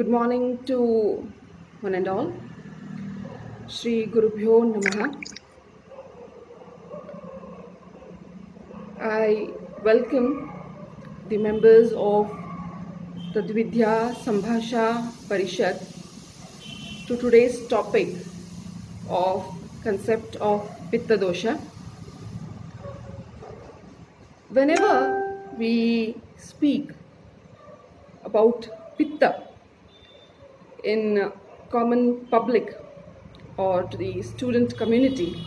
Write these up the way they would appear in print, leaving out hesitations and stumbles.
Good morning to one and all. Shri Gurubhyo Namaha. I welcome the members of Tadvidya, Sambhasha, Parishat to today's topic of concept of Pitta Dosha. Whenever we speak about Pitta in common public or to the student community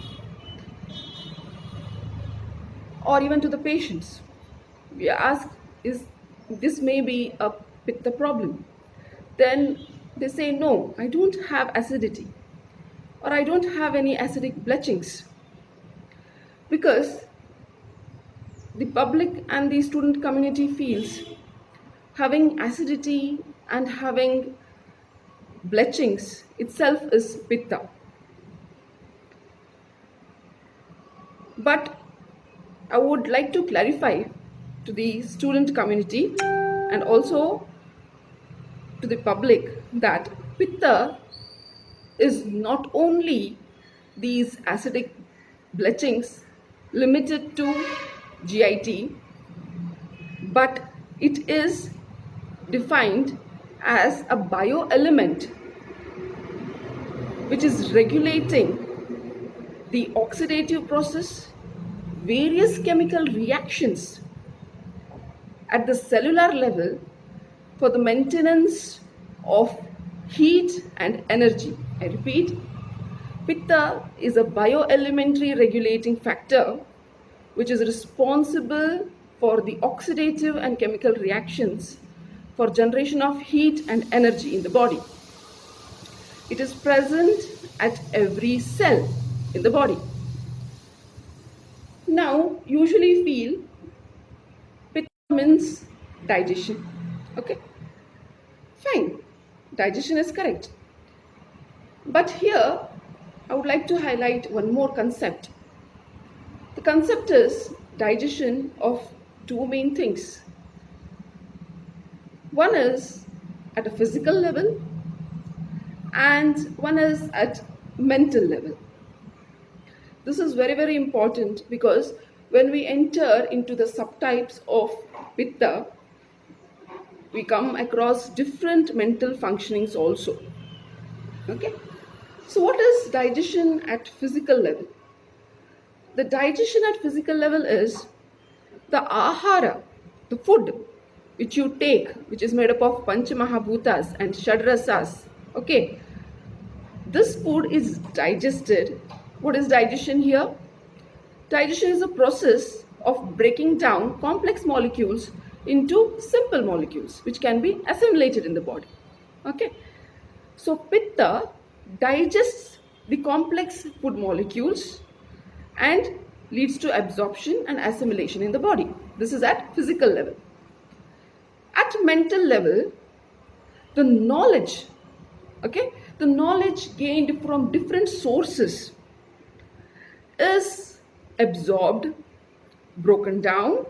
or even to the patients, we ask, is this may be a pitta problem? Then they say, no, I don't have acidity or I don't have any acidic bleachings, because the public and the student community feels having acidity and having bleachings itself is pitta. But I would like to clarify to the student community and also to the public that pitta is not only these acidic bleachings limited to GIT, but it is defined as a bioelement which is regulating the oxidative process, various chemical reactions at the cellular level for the maintenance of heat and energy. I repeat, Pitta is a bioelementary regulating factor which is responsible for the oxidative and chemical reactions for generation of heat and energy in the body. It is present at every cell in the body. Now, usually feel Pitta means digestion. Okay, fine, digestion is correct. But here, I would like to highlight one more concept. The concept is digestion of two main things. One is at a physical level and one is at mental level. This is very, very important because when we enter into the subtypes of Pitta, we come across different mental functionings also. Okay, so what is digestion at physical level? The digestion at physical level is the ahara, the food which you take, which is made up of panchamahabhutas and shadrasas. Okay, this food is digested. What is digestion here? Digestion is a process of breaking down complex molecules into simple molecules which can be assimilated in the body. Okay, so Pitta digests the complex food molecules and leads to absorption and assimilation in the body. This is at physical level. At mental level, the knowledge, the knowledge gained from different sources is absorbed, broken down,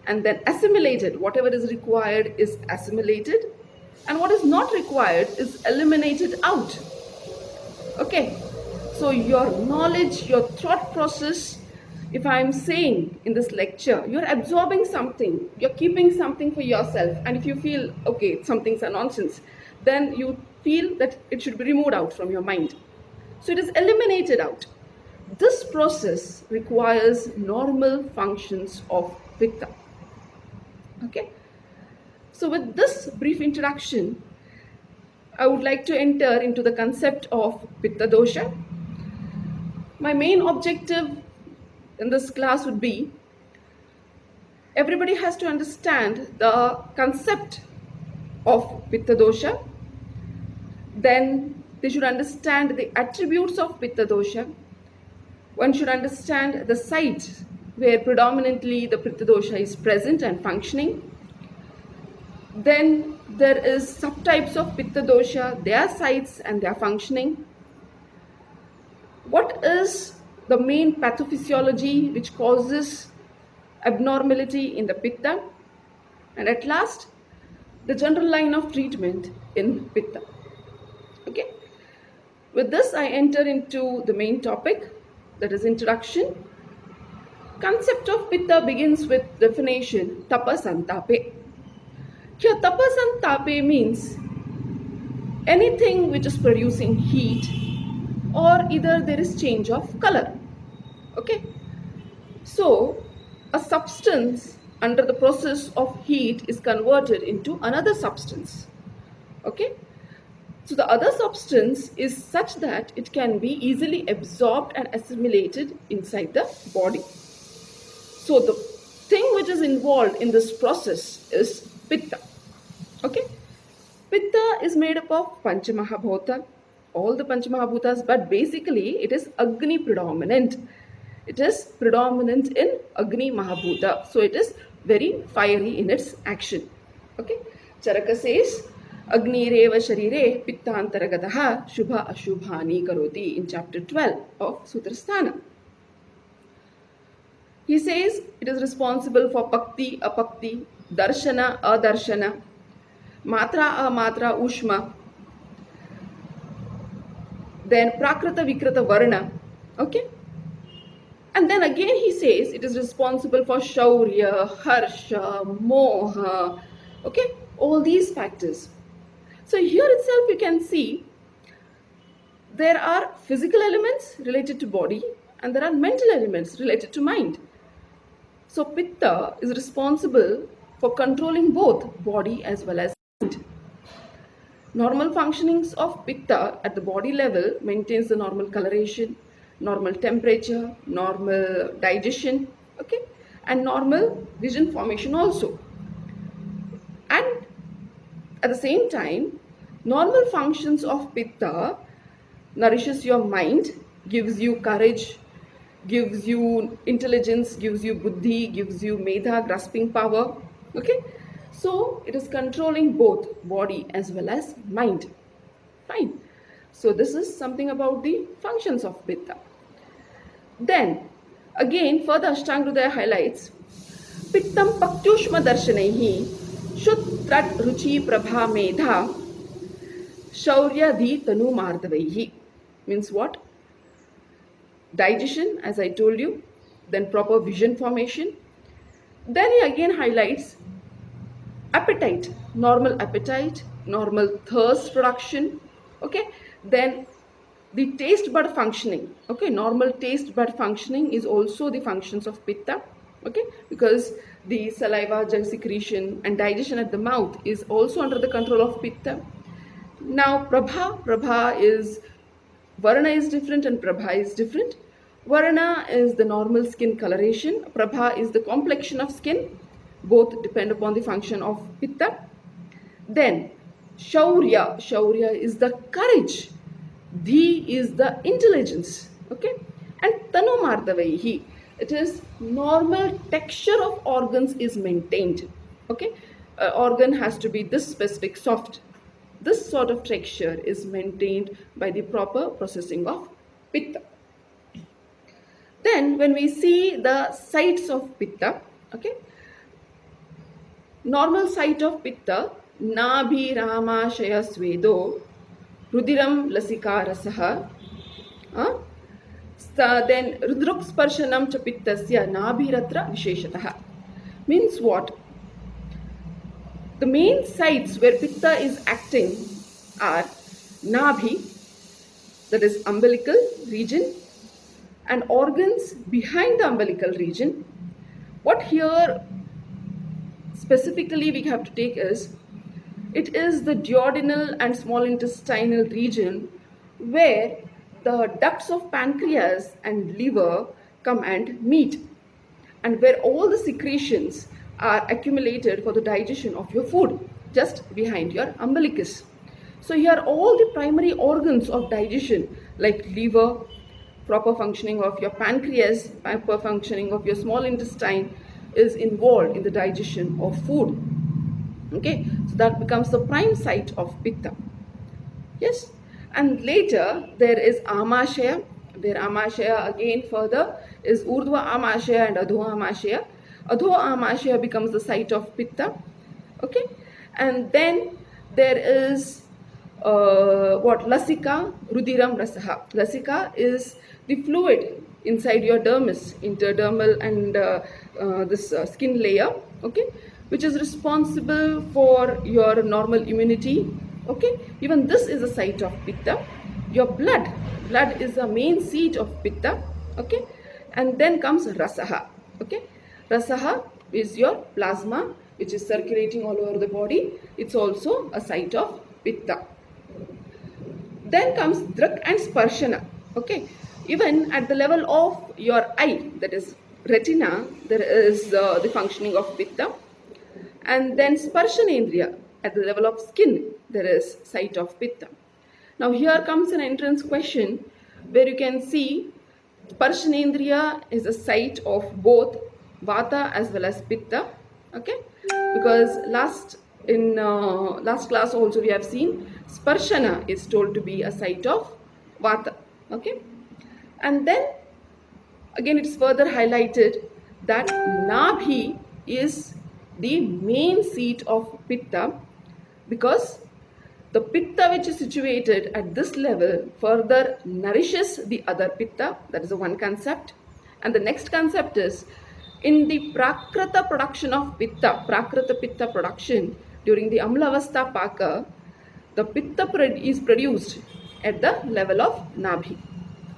and then assimilated. Whatever is required is assimilated, and what is not required is eliminated out. Okay, so your knowledge, your thought process, if I'm saying in this lecture, you're absorbing something, you're keeping something for yourself, and if you feel, okay, some things are nonsense, then you feel that it should be removed out from your mind. So it is eliminated out. This process requires normal functions of Pitta. Okay, so with this brief introduction, I would like to enter into the concept of Pitta Dosha. My main objective in this class would be, everybody has to understand the concept of Pitta Dosha. Then they should understand the attributes of Pitta Dosha. One should understand the site where predominantly the Pitta Dosha is present and functioning. Then there is subtypes of Pitta Dosha, their sites and their functioning. What is the main pathophysiology which causes abnormality in the Pitta? And at last, the general line of treatment in Pitta. Okay. With this, I enter into the main topic, that is introduction. Concept of Pitta begins with definition tapasantape. Here, tapasantape means anything which is producing heat, or either there is change of color. Okay. So, a substance under the process of heat is converted into another substance. Okay. So the other substance is such that it can be easily absorbed and assimilated inside the body. So the thing which is involved in this process is Pitta. Okay. Pitta is made up of Panchamahabhuta, all the Panchamahabhutas, but basically it is Agni predominant. It is predominant in Agni Mahabhuta. So it is very fiery in its action. Okay. Charaka says, Agnireva Sharire Pittantaragataha Shubha Ashubhani Karoti in chapter 12 of Sutrasthana. He says it is responsible for Pakti, Apakti, Darshana, Adarshana, Matra, Amatra, Ushma, then Prakrita, Vikrita, Varna. Okay. And then again he says it is responsible for Shaurya, Harsha, Moha. Okay. All these factors. So here itself you can see there are physical elements related to body and there are mental elements related to mind. So Pitta is responsible for controlling both body as well as mind. Normal functionings of Pitta at the body level maintains the normal coloration, normal temperature, normal digestion, okay, and normal vision formation also. And at the same time, normal functions of Pitta nourishes your mind, gives you courage, gives you intelligence, gives you buddhi, gives you medha, grasping power. Okay, so it is controlling both body as well as mind. Fine. So this is something about the functions of Pitta. Then again, further Ashtangridaya highlights Pittam Paktyushma Darshanaihi Shutrat Ruchi Prabha Medha Shaurya Dhi Tanu Mardavaihi. Means what? Digestion, as I told you, then proper vision formation. Then he again highlights appetite, normal thirst production, okay. Then the taste bud functioning, okay, normal taste bud functioning is also the functions of Pitta, okay, because the saliva, gel secretion and digestion at the mouth is also under the control of Pitta. Now Prabha is, Varna is different and Prabha is different. Varna is the normal skin coloration, Prabha is the complexion of skin. Both depend upon the function of Pitta. Then Shaurya is the courage, Dhi is the intelligence, okay, and Tanu Mardavaihi, it is normal texture of organs is maintained, okay. Organ has to be this specific soft. This sort of texture is maintained by the proper processing of Pitta. Then when we see the sites of Pitta, okay, normal site of Pitta, Nabhi Ramashaya Svedo, Rudiram Lasika Rasaha, then Rudruk Sparshanam cha Pittasya Nabhiratra Visheshataha. Means what? The main sites where Pitta is acting are Nabhi, that is umbilical region, and organs behind the umbilical region. What here specifically we have to take is, it is the duodenal and small intestinal region where the ducts of pancreas and liver come and meet, and where all the secretions are accumulated for the digestion of your food, just behind your umbilicus. So here all the primary organs of digestion like liver, proper functioning of your pancreas, proper functioning of your small intestine is involved in the digestion of food. Okay, so that becomes the prime site of Pitta. Yes, and later there is Amashaya, where Amashaya again further is Urdhva Amashaya and Adho Amashaya. Adho Amashaya becomes the site of Pitta. Okay, And then there is what lasika rudiram rasaha. Lasika is the fluid inside your dermis, interdermal and this skin layer, okay, which is responsible for your normal immunity, okay. Even this is a site of pitta. Your blood is the main seat of pitta, okay. And then comes rasaha, okay. Rasaha is your plasma which is circulating all over the body. It's also a site of pitta. Then comes drak and sparshana, okay. Even at the level of your eye, that is retina, there is the functioning of pitta. And then sparshanendriya, at the level of skin, there is site of pitta. Now here comes an entrance question where you can see sparshanendriya is a site of both vata as well as pitta, okay, because last class also we have seen sparshana is told to be a site of vata, okay. And then again it's further highlighted that nabhi is the main seat of pitta, because the pitta which is situated at this level further nourishes the other pitta. That is the one concept. And the next concept is in the prakrata production of pitta, prakrata pitta production during the amlavastha paka, the pitta is produced at the level of nabhi,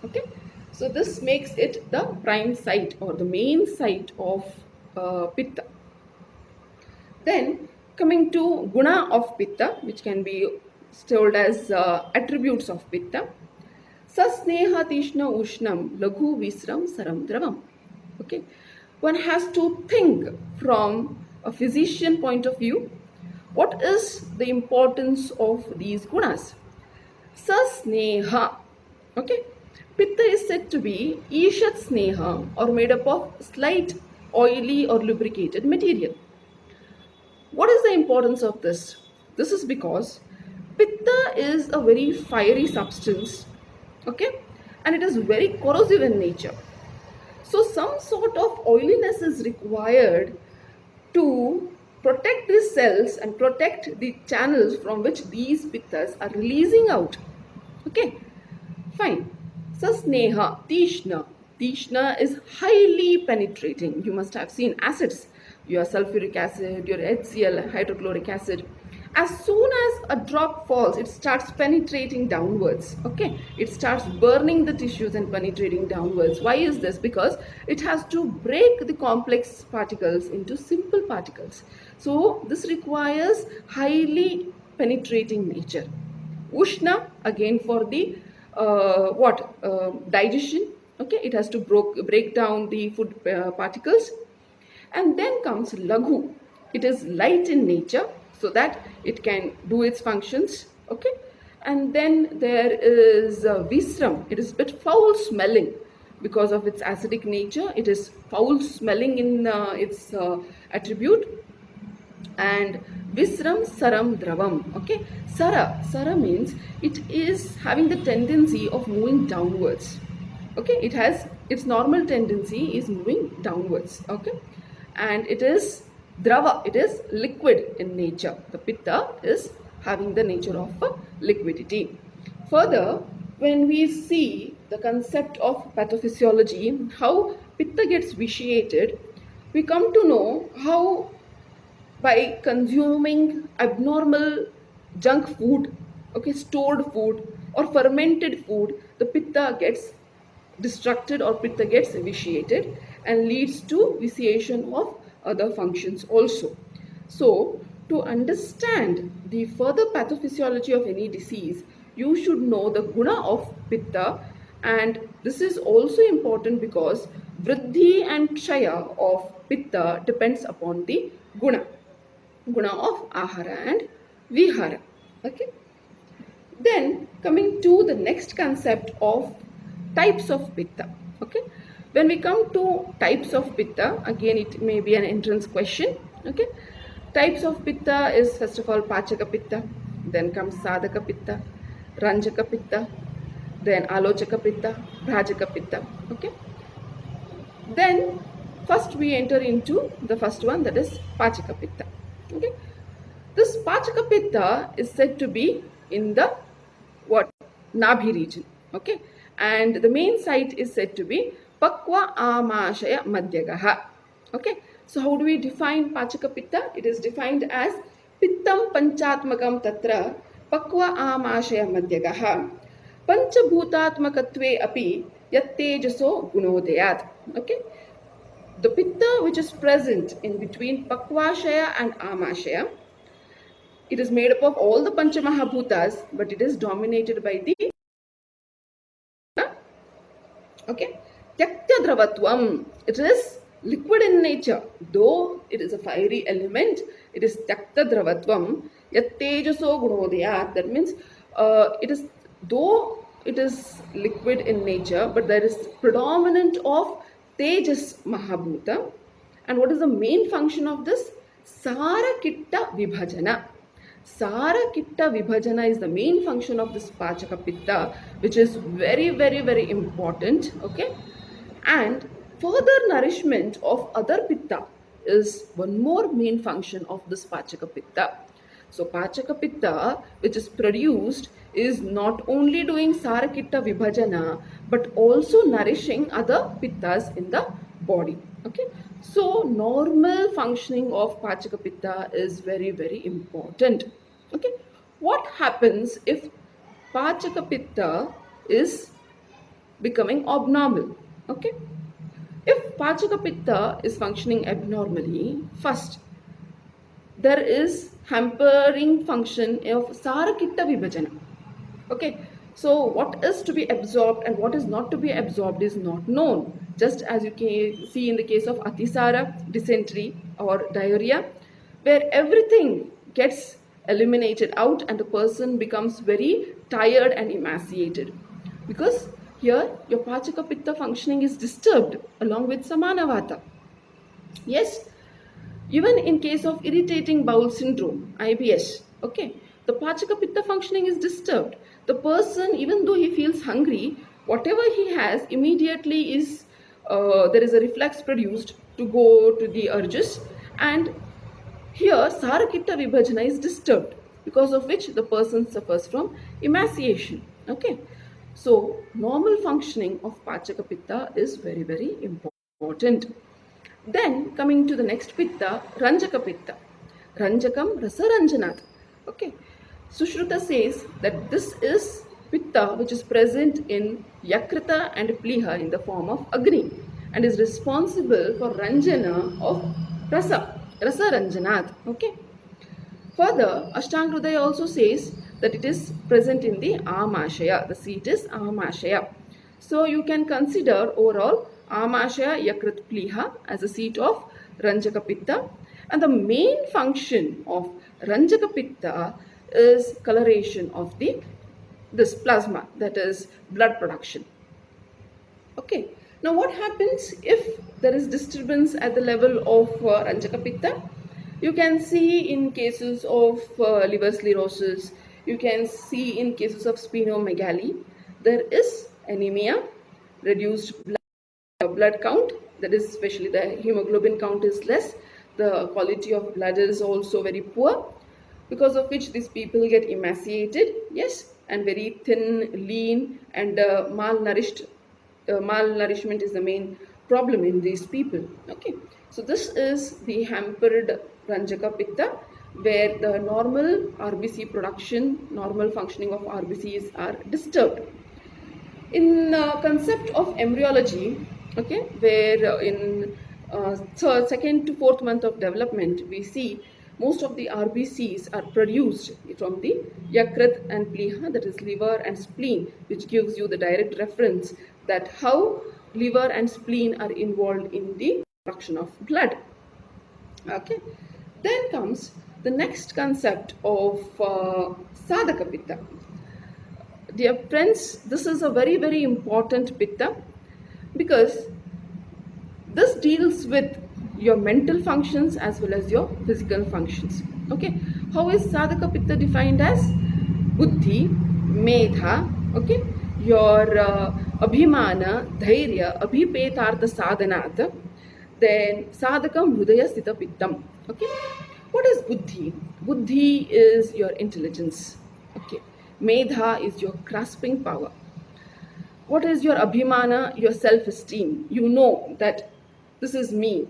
okay. So this makes it the prime site or the main site of pitta. Then coming to guna of pitta, which can be told as attributes of pitta. Sasneha tishna ushnam laghu visram saram dravam. Okay. One has to think from a physician point of view. What is the importance of these gunas? Sasneha. Okay. Pitta is said to be ishat sneha, or made up of slight oily or lubricated material. What is the importance of this? This is because pitta is a very fiery substance, okay, and it is very corrosive in nature. So some sort of oiliness is required to protect these cells and protect the channels from which these pittas are releasing out. Okay, fine. Sasneha, Tishna. Tishna is highly penetrating. You must have seen acids, your sulfuric acid, your HCl, hydrochloric acid. As soon as a drop falls, it starts penetrating downwards. Okay, it starts burning the tissues and penetrating downwards. Why is this? Because it has to break the complex particles into simple particles. So this requires highly penetrating nature. Ushna, again for the digestion. Okay, it has to break down the food particles. And then comes laghu. It is light in nature so that it can do its functions. Okay, and then there is visram. It is a bit foul smelling because of its acidic nature. It is foul smelling in its attribute. And visram saram dravam. Okay, sara means it is having the tendency of moving downwards. Okay, it has its normal tendency is moving downwards. Okay, and it is drava, it is liquid in nature. The pitta is having the nature of liquidity. Further, when we see the concept of pathophysiology, how pitta gets vitiated, we come to know how by consuming abnormal junk food, okay, stored food or fermented food, the pitta gets destructed or pitta gets vitiated and leads to vitiation of other functions also. So to understand the further pathophysiology of any disease, you should know the guna of pitta, and this is also important because vriddhi and kshaya of pitta depends upon the guna of ahara and vihara. Okay. Then coming to the next concept of types of pitta. Okay, when we come to types of pitta, again it may be an entrance question. Okay, types of pitta is first of all pachaka pitta, then comes sadhaka pitta, ranjaka pitta, then alochaka pitta, bhajaka pitta. Okay, then first we enter into the first one, that is pachaka pitta. Okay, This Pachaka Pitta is said to be in the what? Nabhi region. Okay. And the main site is said to be Pakwa Amashaya Madhyagaha. Okay. So how do we define Pachaka Pitta? It is defined as Pittam Panchatmakam Tatra Pakwa Amashaya Madhyagaha Panchabhutatmakatve api Yattejaso Gunodayat. Okay. The pitta which is present in between Pakvashaya and Amashaya, it is made up of all the Panchamahabhutas, but it is dominated by the okay, Tyakta Dravatvam. It is liquid in nature, though it is a fiery element. It is Tyakta Dravatvam. Yattejaso Gunodayat. That means it is, though it is liquid in nature, but there is predominant of Tejas Mahabhuta. And what is the main function of this? Sara Kitta Vibhajana. Sara Kitta Vibhajana is the main function of this Pachaka Pitta, which is very, very, very important. Okay. And further nourishment of other Pitta is one more main function of this Pachaka Pitta. So Pachaka Pitta, which is produced, is not only doing Sara Kitta Vibhajana, but also nourishing other Pittas in the body. Okay. So normal functioning of Pachaka Pitta is very, very important. Okay. What happens if Pachaka Pitta is becoming abnormal? Okay. If Pachaka Pitta is functioning abnormally, first there is hampering function of Sara Kitta Vibhajana. Okay, so what is to be absorbed and what is not to be absorbed is not known. Just as you can see in the case of Atisara, dysentery or diarrhea, where everything gets eliminated out and the person becomes very tired and emaciated. Because here your Pachaka Pitta functioning is disturbed along with Samana Vata. Yes, even in case of irritating bowel syndrome, IBS, okay, the Pachaka Pitta functioning is disturbed. The person, even though he feels hungry, whatever he has immediately is, there is a reflex produced to go to the urges, and here Sara Kitta Vibhajana is disturbed, because of which the person suffers from emaciation. Okay, so normal functioning of Pachaka Pitta is very, very important. Then coming to the next Pitta, Ranjaka Pitta. Ranjakam Rasaranjanat. Okay. Sushruta says that this is Pitta which is present in Yakrita and Pliha in the form of Agni and is responsible for Ranjana of Rasa. Rasa Ranjanat. Okay. Further, Ashtangrudaya also says that it is present in the Amashaya. The seat is Amashaya. So you can consider overall Amashaya Yakrit Pliha as a seat of Ranjaka Pitta. And the main function of Ranjaka Pitta is coloration of this plasma, that is blood production. Okay. Now what happens if there is disturbance at the level of Ranjaka Pitta? You can see in cases of liver cirrhosis, you can see in cases of splenomegaly, there is anemia, reduced blood count, that is especially the hemoglobin count is less, the quality of blood is also very poor, because of which these people get emaciated, yes, and very thin, lean, and malnourished. Malnourishment is the main problem in these people. Okay, so this is the hampered Ranjaka Pitta, where the normal RBC production, normal functioning of RBCs are disturbed. In concept of embryology, okay, where in second to fourth month of development, we see most of the RBCs are produced from the Yakrit and Pliha, that is liver and spleen, which gives you the direct reference that how liver and spleen are involved in the production of blood. Okay, then comes the next concept of Sadhaka Pitta. Dear friends, this is a very, very important Pitta because this deals with your mental functions as well as your physical functions. Okay, how is Sadhaka Pitta defined as? Buddhi, Medha, okay, your Abhimana, Dhairya, Abhipetartha Sadhanat, then Sadhakam Hridaya Sthita Pittam. Okay, what is buddhi? Buddhi is your intelligence. Okay. Medha is your grasping power. What is your abhimana? Your self-esteem. You know that this is me,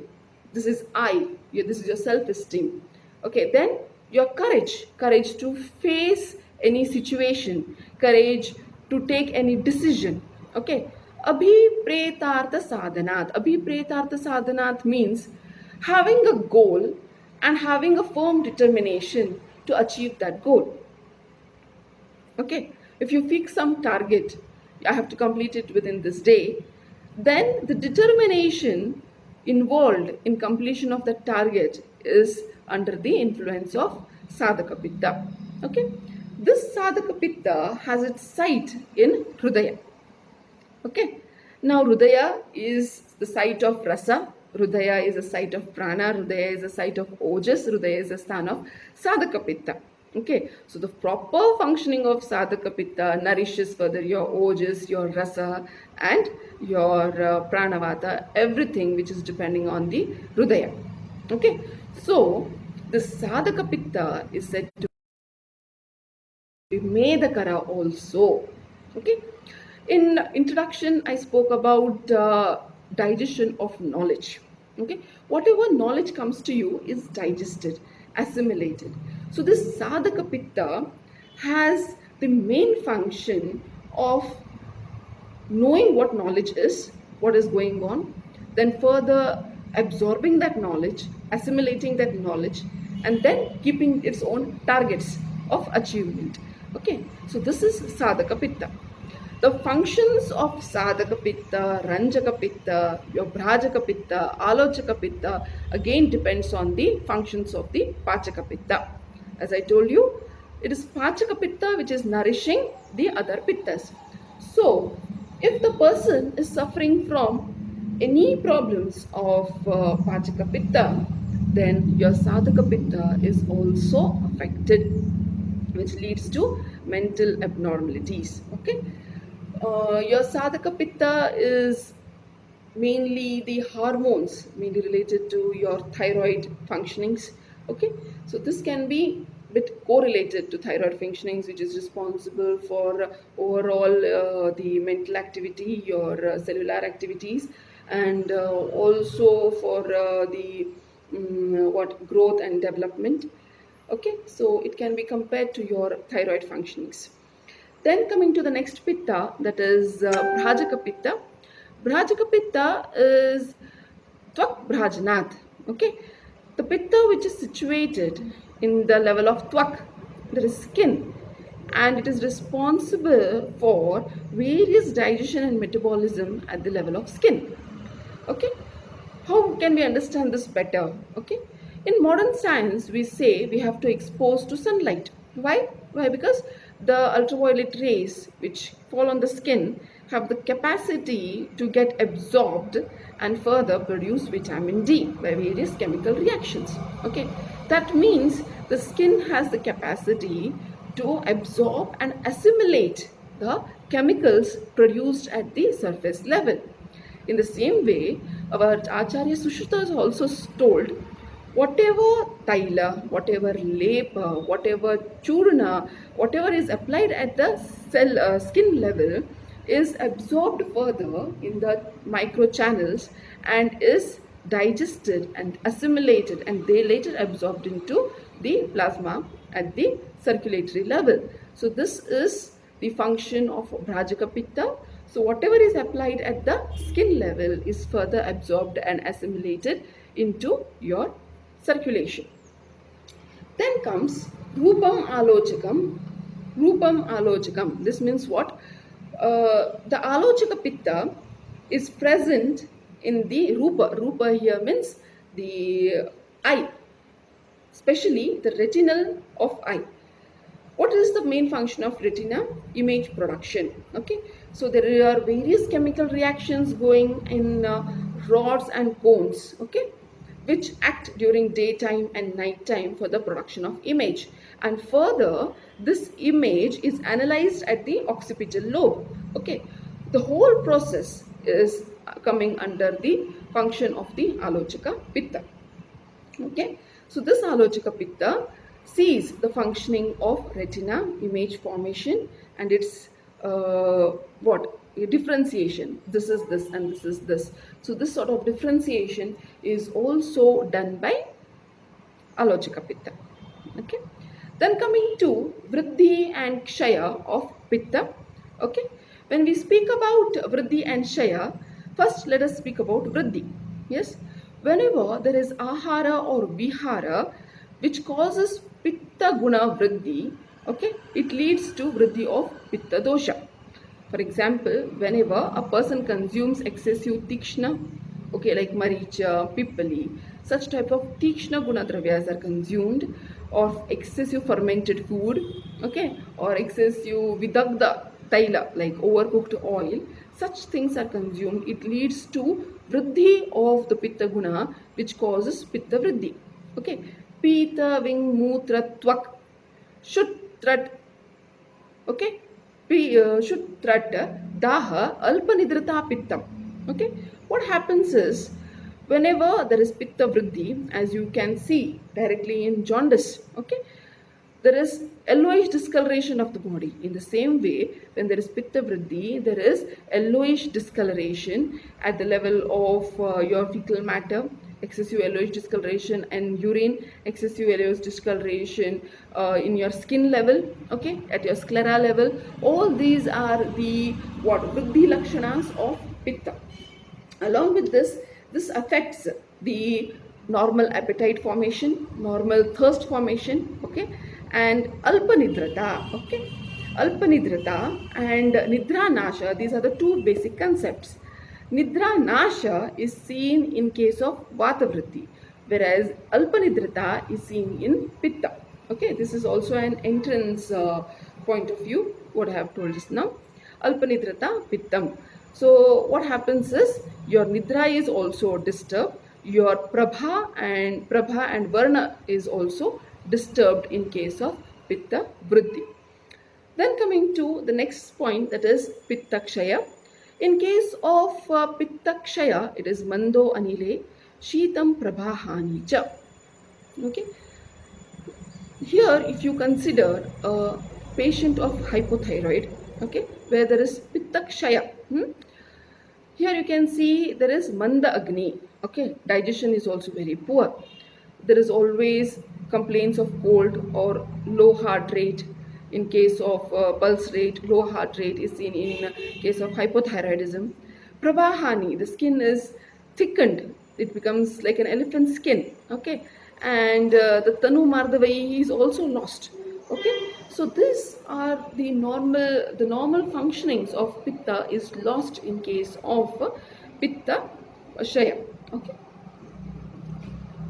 this is I, this is your self-esteem. Okay, then your courage, courage to face any situation, courage to take any decision. Okay, abhipretartha sadhanath. Abhipretartha sadhanath means having a goal and having a firm determination to achieve that goal. Okay, if you fix some target, I have to complete it within this day, then the determination involved in completion of the target is under the influence of sadhaka pitta. Okay, this sadhaka pitta has its site in Hrudaya. Okay, now Hrudaya is the site of rasa, Hrudaya is a site of prana, Hrudaya is a site of ojas, Hrudaya is a stan of sadhaka pitta. Okay, so the proper functioning of sadhaka pitta nourishes further your ojas, your rasa, and your pranavata, everything which is depending on the Hrudaya. Okay, so the sadhaka pitta is said to be medakara also. Okay, in introduction I spoke about digestion of knowledge. Okay, whatever knowledge comes to you is digested, assimilated. So this sadhaka pitta has the main function of knowing what knowledge is, what is going on, then further absorbing that knowledge, assimilating that knowledge, and then keeping its own targets of achievement. Okay, so this is sadhaka pitta. The functions of sadhaka pitta, ranjaka pitta, your bhrajaka pitta, alochaka pitta again depends on the functions of the pachaka pitta. As I told you, it is pachaka pitta which is nourishing the other pittas. So, if the person is suffering from any problems of pachaka pitta, then your sadhaka pitta is also affected, which leads to mental abnormalities. Okay, your sadhaka pitta is mainly the hormones, mainly related to your thyroid functionings. Okay, so this can be bit correlated to thyroid functionings, which is responsible for overall the mental activity, your cellular activities, and also for the what growth and development. Okay, so it can be compared to your thyroid functionings. Then coming to the next pitta, that is bhrajaka pitta. Bhrajaka pitta is Twak Bhrajanath. Okay, the pitta which is situated in the level of Twak, there is skin, and it is responsible for various digestion and metabolism at the level of skin. Okay, how can we understand this better? Okay, in modern science we say we have to expose to sunlight. Why? Because the ultraviolet rays which fall on the skin have the capacity to get absorbed and further produce vitamin D by various chemical reactions. Okay, that means the skin has the capacity to absorb and assimilate the chemicals produced at the surface level. In the same way, our Acharya Sushruta has also told, whatever taila, whatever lepa, whatever churna, whatever is applied at the skin level is absorbed further in the micro channels and is digested and assimilated, and they later absorbed into the plasma at the circulatory level. So this is the function of Bhrajaka Pitta. So whatever is applied at the skin level is further absorbed and assimilated into your circulation. Then comes Rupam Alochakam. Rupam Alochakam. This means what? The Alochaka Pitta is present in the Rupa. Rupa here means the eye, especially the retinal of eye. What is the main function of retina? Image production. Okay, so there are various chemical reactions going in rods and cones, okay, which act during daytime and nighttime for the production of image. And further, this image is analyzed at the occipital lobe. Okay, the whole process is coming under the function of the Alochaka Pitta. Okay, So this Alochika Pitta sees the functioning of retina, image formation, and its what differentiation. This is this and this is this. So this sort of differentiation is also done by Alochika Pitta. Okay. Then coming to Vriddhi and Kshaya of Pitta. Okay. When we speak about Vriddhi and Kshaya, first let us speak about Vriddhi. Yes. Whenever there is Ahara or Vihara which causes Pitta Guna Vriddhi, okay, it leads to Vriddhi of Pitta Dosha. For example, whenever a person consumes excessive tikshna, okay, like maricha, pipali, such type of tikshna guna dravyas are consumed, or excessive fermented food, okay, or excessive vidagda taila, like overcooked oil, such things are consumed, it leads to vriddhi of the pitta guna, which causes pitta vriddhi. Okay, pita ving mutra twak shutrat, okay, Shutrata Daha Alpanidrita Pittam. Okay, what happens is whenever there is Pitta Vriddhi, as you can see directly in jaundice, okay, there is yellowish discoloration of the body. In the same way, when there is Pitta Vriddhi, there is yellowish discoloration at the level of your fecal matter, excessive yellowish discoloration and urine, excessive yellowish discoloration in your skin level, okay, at your sclera level. All these are the what Vriddhi Lakshanas of Pitta. Along with this, this affects the normal appetite formation, normal thirst formation, okay, and alpanidrita, okay. Alpanidrita and nidra nasha, these are the two basic concepts. Nidra nasha is seen in case of vata vritti, whereas alpanidrita is seen in pitta. Okay, this is also an entrance point of view, what I have told just now. Alpanidrita pittam. So what happens is your nidra is also disturbed, your prabha and varna is also disturbed in case of pitta vriddhi. Then coming to the next point, that is pitta kshaya. In case of pitta kshaya, it is mando anile shitam prabhahani cha. Okay. Here, if you consider a patient of hypothyroid, okay, where there is pitta kshaya, here you can see there is manda agni, okay, digestion is also very poor. There is always complaints of cold or low heart rate. In case of pulse rate, low heart rate is seen in case of hypothyroidism. Prabhahani, the skin is thickened, it becomes like an elephant skin, okay, and the tanu mardavai is also lost, okay. So these are the normal functionings of pitta is lost in case of pitta shaya, okay.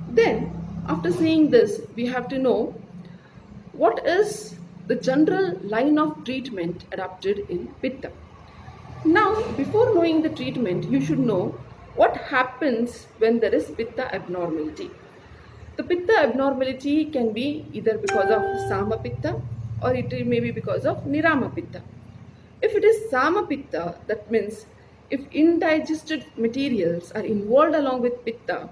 Then after saying this, we have to know what is the general line of treatment adopted in pitta. Now, before knowing the treatment, you should know what happens when there is pitta abnormality. The pitta abnormality can be either because of sama pitta or it may be because of nirama pitta. If it is sama pitta, that means if indigested materials are involved along with pitta,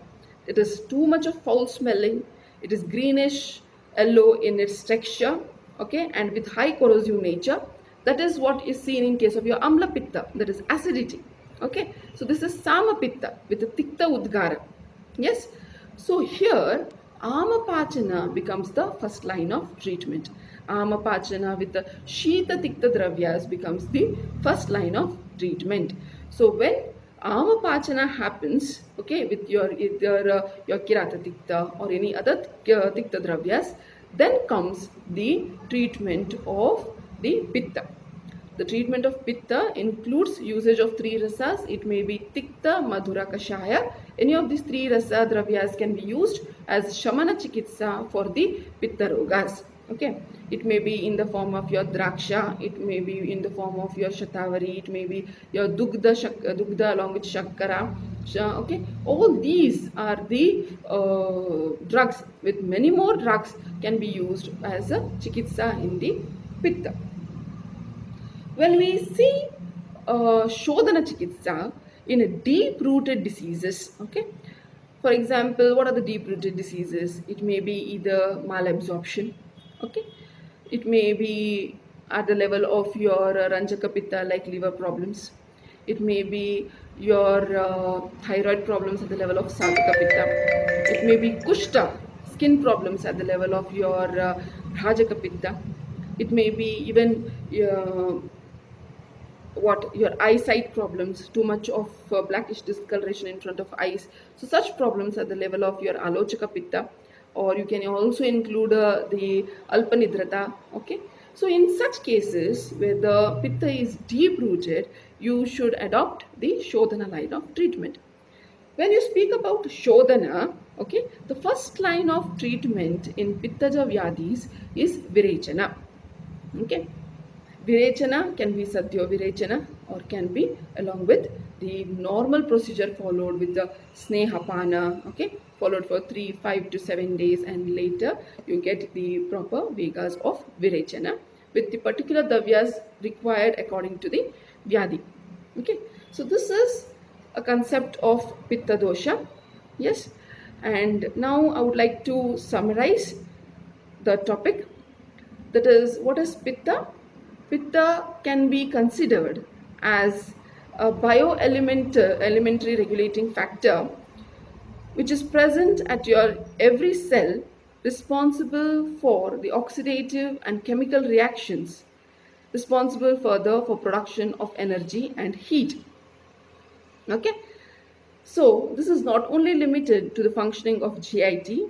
it is too much of foul smelling, it is greenish, yellow in its texture, okay, and with high corrosive nature. That is what is seen in case of your amla pitta, that is acidity, okay. So this is sama pitta with a tikta udgara, yes. So here amapachana becomes the first line of treatment. Amapachana with the shita tikta dravyas becomes the first line of treatment. So when amapachana happens, okay, with your either your kirata tikta or any other tikta dravyas, then comes the treatment of the pitta. The treatment of pitta includes usage of three rasas. It may be tikta, madhura, kashaya. Any of these three rasa dravyas can be used as shamana chikitsa for the pitta rogas. Okay, it may be in the form of your draksha, it may be in the form of your shatavari, it may be your dugda along with shakkara. Okay, all these are the drugs. With many more drugs can be used as a chikitsa in the pitta. When we see Shodhana Chikitsa in deep-rooted diseases, okay, For example, what are the deep-rooted diseases? It may be either malabsorption, okay? It may be at the level of your Ranjaka Pitta, like liver problems. It may be your thyroid problems at the level of Satvika Pitta. It may be Kushta, skin problems at the level of your Bhrajaka Pitta. It may be even what your eyesight problems, too much of blackish discoloration in front of eyes. So such problems at the level of your alochaka pitta, or you can also include the alpanidrata. Okay, so in such cases where the pitta is deep rooted, you should adopt the shodhana line of treatment. When you speak about shodhana, okay, the first line of treatment in pittaja vyadis is virechana. Okay, Virechana can be Satyo Virechana or can be along with the normal procedure followed with the Snehapana, okay, followed for 3, 5 to 7 days, and later you get the proper Vegas of Virechana with the particular Davyas required according to the Vyadi. Okay, so this is a concept of Pitta Dosha. Yes, and now I would like to summarize the topic, that is, what is Pitta? Pitta can be considered as a elementary regulating factor which is present at your every cell, responsible for the oxidative and chemical reactions, responsible further for production of energy and heat. Okay, so this is not only limited to the functioning of GIT,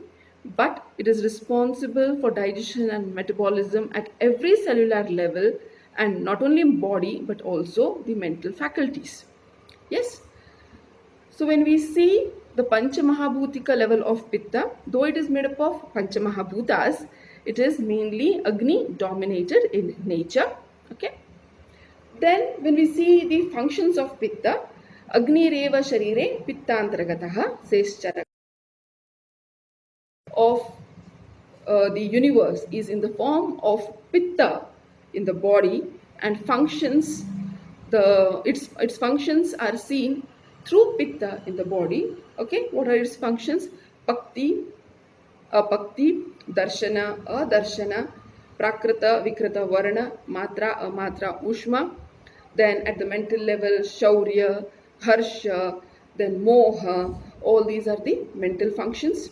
but it is responsible for digestion and metabolism at every cellular level, and not only in body but also the mental faculties. Yes. So when we see the Panchamahabhutika level of Pitta, though it is made up of Panchamahabhutas, it is mainly Agni dominated in nature. Okay. Then when we see the functions of Pitta, Agni Reva Sharire Pittantaragataha says Charaka of the universe is in the form of Pitta in the body, and functions, its functions are seen through Pitta in the body. Okay, what are its functions? Bhakti, apakti, darshana, adarshana, prakrita, vikrita, varna, matra, amatra, ushma. Then at the mental level, shaurya, harsha, then moha, all these are the mental functions.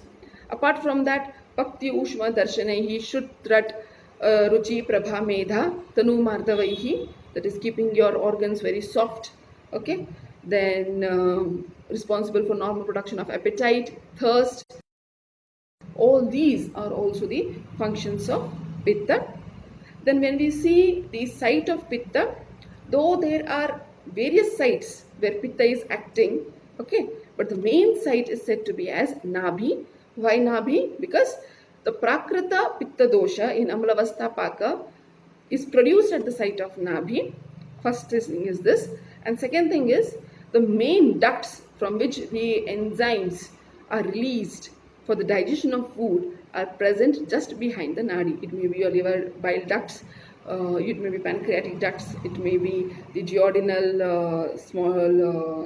Apart from that, bhakti, ushma, darshanaihi, shrutrat, ruchi, prabha, medha, tanu, mardavaihi, that is keeping your organs very soft. Okay, then responsible for normal production of appetite, thirst. All these are also the functions of Pitta. Then when we see the site of Pitta, though there are various sites where Pitta is acting, okay, but the main site is said to be as Nabhi. Why Nabhi? Because the Prakrita Pitta Dosha in Amlavastha Paka is produced at the site of Nabhi. First thing is this, and second thing is the main ducts from which the enzymes are released for the digestion of food are present just behind the nadi. It may be your liver bile ducts, it may be pancreatic ducts, it may be the duodenal small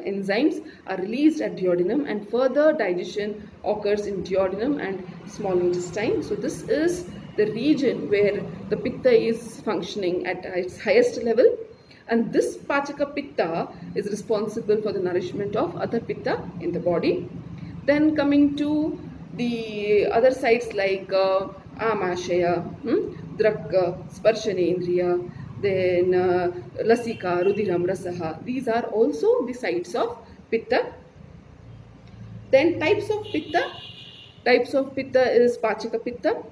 enzymes are released at duodenum, and further digestion occurs in duodenum and small intestine. So this is the region where the pitta is functioning at its highest level, and this pachaka pitta is responsible for the nourishment of other pitta in the body. Then coming to the other sites like amashaya, drakka, sparshanendriya, then lasika, rudiram, rasaha. These are also the sites of pitta. Then types of pitta. Types of pitta is pachaka pitta,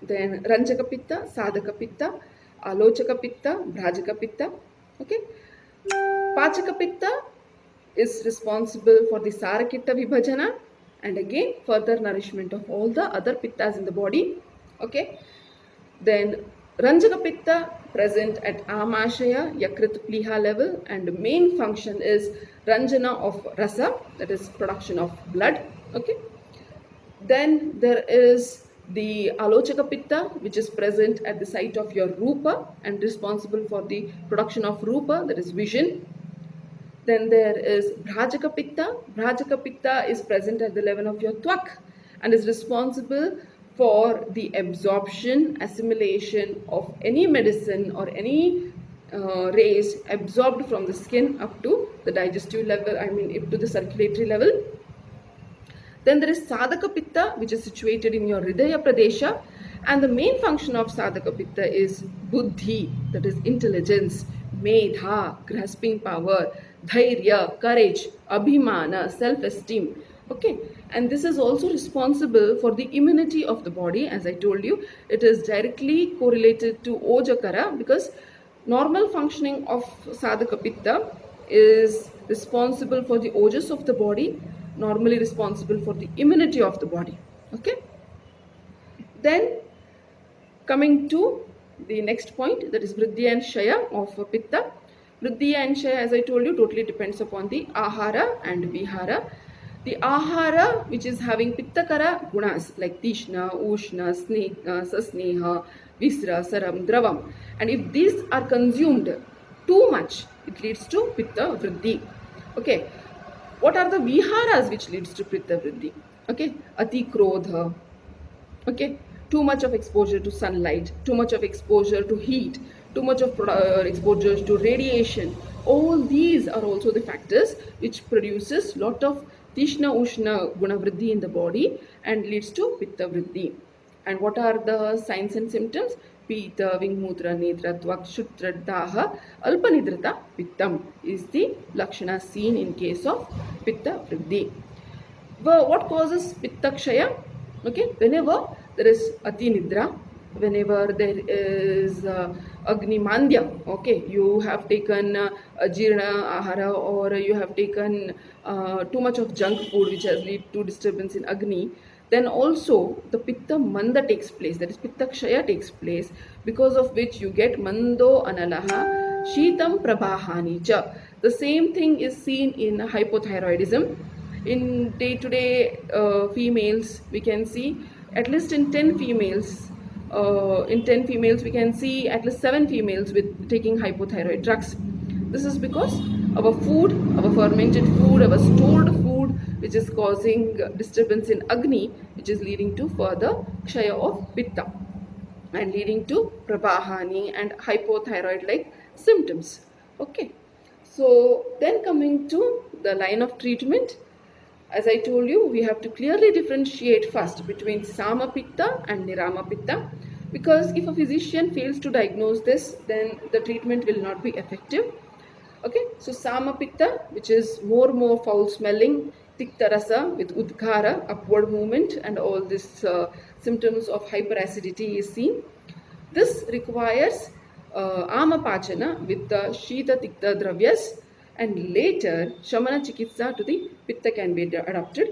then ranjaka pitta, sadhaka pitta, alochaka pitta, bhrajaka pitta. Okay. Pachaka pitta is responsible for the Sarakitta Vibhajana and again further nourishment of all the other pittas in the body. Okay. Then Ranjaka Pitta present at Amashaya, Yakrit Pliha level, and the main function is Ranjana of Rasa, that is production of blood. Okay. Then there is the Alochaka Pitta, which is present at the site of your Rupa and responsible for the production of Rupa, that is vision. Then there is Bhrajaka Pitta. Bhrajaka Pitta is present at the level of your twak and is responsible for the absorption, assimilation of any medicine or any rays absorbed from the skin up to the digestive level, up to the circulatory level. Then there is Sadhaka Pitta, which is situated in your Hridaya Pradesha. And the main function of Sadhaka Pitta is Buddhi, that is intelligence, Medha, grasping power, Dhairya, courage, Abhimana, self-esteem. Okay, and this is also responsible for the immunity of the body. As I told you, it is directly correlated to Ojakara, because normal functioning of Sadhaka Pitta is responsible for the ojas of the body, normally responsible for the immunity of the body. Okay. Then coming to the next point, that is Vriddhi and Shaya of Pitta. Vriddhi and Shaya, as I told you, totally depends upon the Ahara and Vihara. The Ahara, which is having Pittakara gunas like Tishna, Ushna, Sasneha, Visra, Saram, Dravam. And if these are consumed too much, it leads to Pitta Vriddhi. Okay. What are the Viharas which leads to Pitta Vriddhi? Okay. Ati Krodha. Okay. Too much of exposure to sunlight, too much of exposure to heat, too much of exposure to radiation. All these are also the factors which produces lot of Tishna Ushna Guna Vriddhi in the body and leads to Pitta Vriddhi. And what are the signs and symptoms? Pita, Vingmutra, Netra, Tvak, Shutra, Daha, Alpanidrita, Pittam is the Lakshana seen in case of Pitta Vriddhi. What causes Pitta Kshaya? Okay, whenever there is Ati Nidra, whenever there is Agni Mandya, okay, you have taken Jirna Ahara, or you have taken too much of junk food which has led to disturbance in Agni, then also the Pitta Manda takes place, that is Pitta Kshaya takes place, because of which you get Mando Analaha, Shitam Prabhahani Cha. The same thing is seen in hypothyroidism. In day-to-day females, we can see at least in 10 females, we can see at least 7 females with taking hypothyroid drugs. This is because our food, our fermented food, our stored food, which is causing disturbance in Agni, which is leading to further Kshaya of Pitta and leading to Prabhahani and hypothyroid-like symptoms. Okay. So then coming to the line of treatment, as I told you, we have to clearly differentiate first between Sama Pitta and Nirama Pitta, because if a physician fails to diagnose this, then the treatment will not be effective. Okay, so Sama Pitta, which is more foul smelling, Tikta Rasa with Udgara, upward movement, and all these symptoms of hyperacidity is seen. This requires Amapachana with the Shita Tikta Dravyas, and later Shamana Chikitsa to the Pitta can be adopted.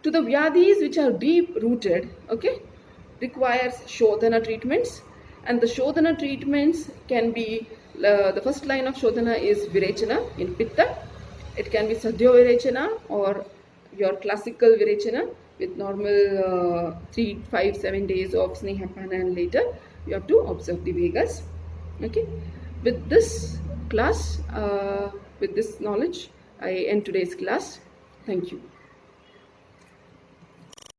To the Vyadhis which are deep rooted, okay, requires Shodhana treatments, and the Shodhana treatments can be, the first line of Shodhana is Virechana in Pitta. It can be Sadhyo Virechana or your classical Virechana with normal 3, 5, 7 days of Snehapana, and later you have to observe the Vegas. Okay, with this class, with this knowledge, I end today's class. Thank you.